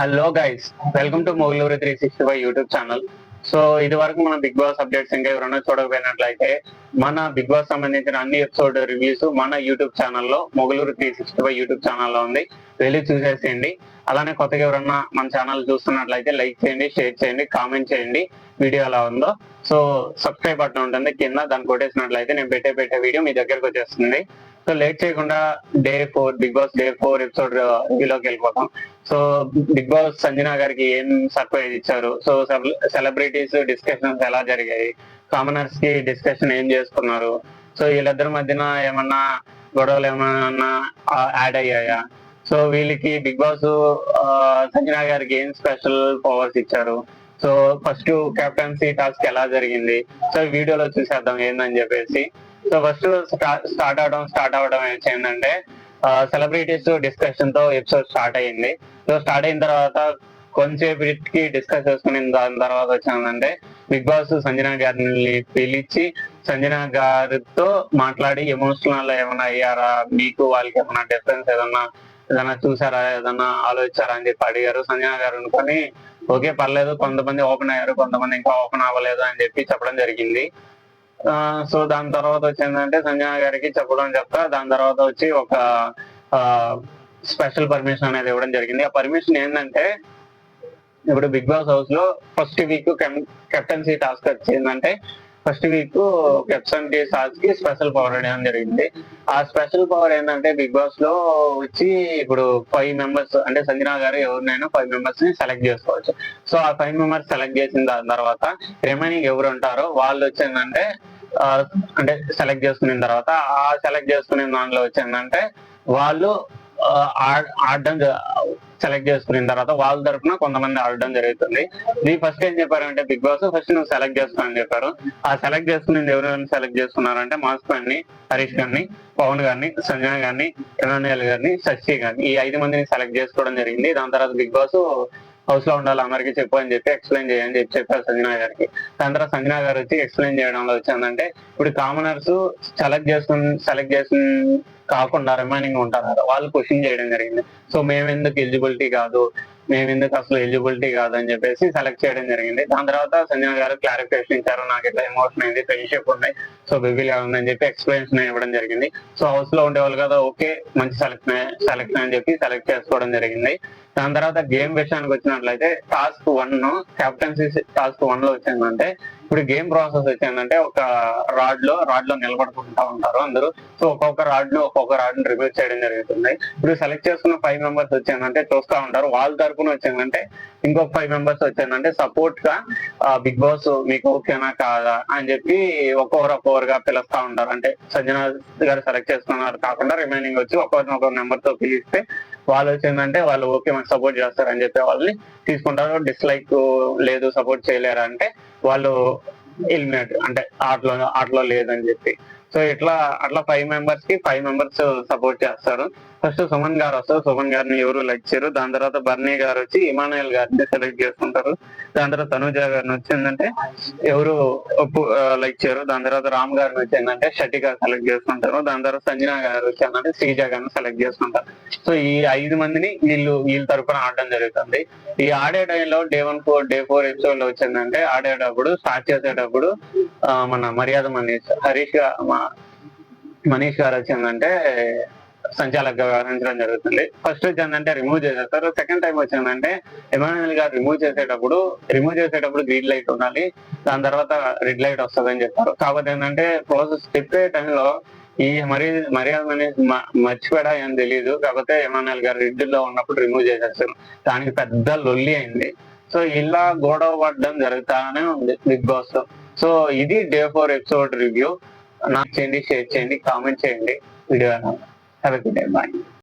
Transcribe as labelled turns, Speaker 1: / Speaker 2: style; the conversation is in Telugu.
Speaker 1: Hello guys, welcome to Mogaluru 365 YouTube channel. So ఇది వరకు మన బిగ్ బాస్ అప్డేట్స్ ఇంకా ఎవరైనా చూడకపోయినట్లయితే మన బిగ్ బాస్ సంబంధించిన అన్ని ఎపిసోడ్ రివ్యూస్ మన యూట్యూబ్ ఛానల్లో మొగలూరు 365 యూట్యూబ్ ఛానల్లో ఉంది. వెళ్ళి చూసేసేయండి. అలానే కొత్తగా ఎవరన్నా మన ఛానల్ చూస్తున్నట్లయితే లైక్ చేయండి, షేర్ చేయండి, కామెంట్ చేయండి వీడియో ఎలా ఉందో. సో సబ్స్క్రైబ్ బటన్ ఉంటుంది కింద, దాన్ని కొట్టేసినట్లయితే నేను పెట్టే వీడియో మీ దగ్గరకు వచ్చేస్తుంది. సో లేట్ చేయకుండా బిగ్ బాస్ డే 4 ఎపిసోడ్ రివ్యూలోకి వెళ్ళిపోతాం. సో బిగ్ బాస్ సంజనా గారికి ఏం సర్ప్రైజ్ ఇచ్చారు, సో సెలబ్రిటీస్ డిస్కషన్స్ ఎలా జరిగాయి, కామనర్స్ కి డిస్కషన్ ఏం చేసుకున్నారు, సో వీళ్ళిద్దరి మధ్యన ఏమన్నా గొడవలు ఏమన్నా యాడ్ అయ్యాయా, సో వీళ్ళకి బిగ్ బాస్ సంజనా గారికి ఏం స్పెషల్ పవర్స్ ఇచ్చారు, సో ఫస్ట్ కెప్టెన్సీ టాస్క్ ఎలా జరిగింది, సో వీడియోలో చూసేద్దాం ఏందని చెప్పేసి. సో ఫస్ట్ స్టార్ట్ అవడం ఏంటంటే సెలబ్రిటీస్ డిస్కషన్ తో ఎపిసోడ్ స్టార్ట్ అయ్యింది. సో స్టార్ట్ అయిన తర్వాత కొంచెంసేపటికి డిస్కస్ చేసుకుని దాని తర్వాత వచ్చిందంటే బిగ్ బాస్ సంజనా గారిని పిలిచి సంజనా గారితో మాట్లాడి ఎమోషనల్ ఏమైనా అయ్యారా, మీకు వాళ్ళకి ఏమైనా డిఫరెన్స్ ఏదన్నా చూసారా, ఏదన్నా ఆలోచించారా అని చెప్పి అడిగారు. సంజనా గారు అనుకొని ఓకే పర్లేదు, కొంతమంది ఓపెన్ అయ్యారు, కొంతమంది ఇంకా ఓపెన్ అవ్వలేదు అని చెప్పి చెప్పడం జరిగింది. సో దాని తర్వాత వచ్చిందంటే సంజనా గారికి చెప్తా దాని తర్వాత వచ్చి ఒక స్పెషల్ పర్మిషన్ అనేది ఇవ్వడం జరిగింది. ఆ పర్మిషన్ ఏంటంటే ఇప్పుడు బిగ్ బాస్ హౌస్ లో ఫస్ట్ వీక్ కెప్టెన్సీ టాస్క్ వచ్చిందంటే ఫస్ట్ వీక్ కెప్టెన్సీ టాస్క్ కి స్పెషల్ పవర్ అనేది జరిగింది. ఆ స్పెషల్ పవర్ ఏంటంటే బిగ్ బాస్ లో వచ్చి ఇప్పుడు 5 మెంబర్స్ అంటే సంజనా గారు ఎవరినైనా 5 మెంబర్స్ ని సెలెక్ట్ చేసుకోవచ్చు. సో ఆ 5 మెంబర్స్ సెలెక్ట్ చేసిన దాని తర్వాత రిమైనింగ్ ఎవరు ఉంటారో వాళ్ళు వచ్చిందంటే అంటే సెలెక్ట్ చేసుకున్న తర్వాత ఆ సెలెక్ట్ చేసుకునే దాంట్లో వచ్చిందంటే వాళ్ళు ఆడడం సెలెక్ట్ చేసుకున్న తర్వాత వాళ్ళ తరఫున కొంతమంది ఆడడం జరుగుతుంది. ఇది ఫస్ట్ ఏం చెప్పారంటే బిగ్ బాస్ ఫస్ట్ నువ్వు సెలెక్ట్ చేసుకోని చెప్పారు. ఆ సెలెక్ట్ చేసుకునేది ఎవరెవరిని సెలెక్ట్ చేసుకున్నారంటే మాస్ గారిని, హరీష్ గారిని, పవన్ గారిని, సంజయ్ గారిని, ఎమాన్యుయల్ గారిని, శశి గారిని, ఈ 5 మందిని సెలెక్ట్ చేసుకోవడం జరిగింది. దాని తర్వాత బిగ్ బాస్ హౌస్ లో ఉండాలి అందరికీ చెప్పు అని చెప్పి ఎక్స్ప్లెయిన్ చేయని చెప్పారు సంజనా గారికి. దాని తర్వాత సంజనా గారు వచ్చి ఎక్స్ప్లెయిన్ చేయడంలో వచ్చిందంటే ఇప్పుడు కామనర్స్ సెలెక్ట్ చేసిన కాకుండా రిమైనింగ్ ఉంటారు కదా, వాళ్ళు క్వశ్చన్ చేయడం జరిగింది. సో మేమెందుకు అసలు ఎలిజిబిలిటీ కాదు అని చెప్పేసి సెలెక్ట్ చేయడం జరిగింది. దాని తర్వాత సంజనా గారు క్లారిఫికేషన్ ఇచ్చారు, నాకు ఇట్లా ఎమోషన్ అయింది, ఫ్రెండ్షిప్ ఉన్నాయి, సో బేబీలా ఉందని చెప్పి ఎక్స్ప్లెనేషన్ ఇవ్వడం జరిగింది. సో హౌస్ లో ఉండేవాళ్ళు కదా, ఓకే మంచి సెలెక్షన్ అని చెప్పి సెలెక్ట్ చేసుకోవడం జరిగింది. దాని తర్వాత గేమ్ విషయానికి వచ్చినట్లయితే టాస్క్ 1 కెప్టెన్సీ టాస్క్ 1 లో వచ్చిందంటే ఇప్పుడు గేమ్ ప్రాసెస్ వచ్చిందంటే ఒక రాడ్ లో నిలబడుకుంటా ఉంటారు అందరూ. సో ఒక్కొక్క రాడ్ని రిమూవ్ చేయడం జరుగుతుంది. ఇప్పుడు సెలెక్ట్ చేసుకున్న 5 మెంబర్స్ వచ్చిందంటే చూస్తా ఉంటారు, వాళ్ళ తరపున వచ్చిందంటే ఇంకొక 5 మెంబర్స్ వచ్చిందంటే సపోర్ట్ గా బిగ్ బాస్ మీకు ఓకేనా కాదా అని చెప్పి ఒక్కొక్కరుగా పిలుస్తా ఉంటారు. అంటే సంజనా గారు సెలెక్ట్ చేసుకున్నారు కాకుండా రిమైనింగ్ వచ్చి ఒక్కొక్క నెంబర్ తో పిలిస్తే వాళ్ళు వచ్చిందంటే వాళ్ళు ఓకే మనకు సపోర్ట్ చేస్తారని చెప్పి వాళ్ళని తీసుకుంటారు. డిస్లైక్ లేదు సపోర్ట్ చేయలేరు అంటే వాళ్ళు ఎలిమినేట్ అంటే ఆటలో లేదని చెప్పి. సో అట్లా 5 మెంబర్స్ సపోర్ట్ చేస్తారు. ఫస్ట్ సుమన్ గారు వస్తారు, సుమన్ గారిని ఎవరు లైక్ చేయరు. దాని తర్వాత బర్నీ గారు వచ్చి ఇమానుయల్ గారిని సెలెక్ట్ చేసుకుంటారు. దాని తర్వాత తనుజ గారిని వచ్చిందంటే ఎవరు లైక్ చేయరు. దాని తర్వాత రామ్ గారిని వచ్చిందంటే షటి గారు సెలెక్ట్ చేసుకుంటారు. దాని తర్వాత సంజనా గారు వచ్చిందంటే శ్రీజ గారిని సెలెక్ట్ చేసుకుంటారు. సో ఈ 5 మందిని వీళ్ళ తరపున ఆడడం జరుగుతుంది. ఈ ఆడే టైంలో డే 4 ఎపిసోడ్ లో వచ్చిందంటే స్టార్ట్ చేసేటప్పుడు మన మర్యాద మనీష్ గారు వచ్చిందంటే సంచాలకుగా వ్యవహరించడం జరుగుతుంది. ఫస్ట్ వచ్చిందంటే రిమూవ్ చేసేస్తారు. సెకండ్ టైం వచ్చిందంటే ఎమాన్యుయల్ గారు రిమూవ్ చేసేటప్పుడు గ్రీన్ లైట్ ఉండాలి, దాని తర్వాత రెడ్ లైట్ వస్తుంది అని చెప్పారు. కాకపోతే ఏంటంటే ప్రాసెస్ చెప్పే టైంలో ఈ మర్యాద మర్చిపోయా అని తెలియదు. కాకపోతే ఎమాన్యుయల్ గారు రెడ్ లో ఉన్నప్పుడు రిమూవ్ చేసేస్తారు. దానికి పెద్ద లొల్లి అయింది. సో ఇలా గొడవ పడడం జరుగుతానే ఉంది బిగ్ బాస్ లో. సో ఇది డే 4 ఎపిసోడ్ రివ్యూ. నాకు చేయండి, షేర్ చేయండి, కామెంట్ చేయండి video. Have a good day, bye.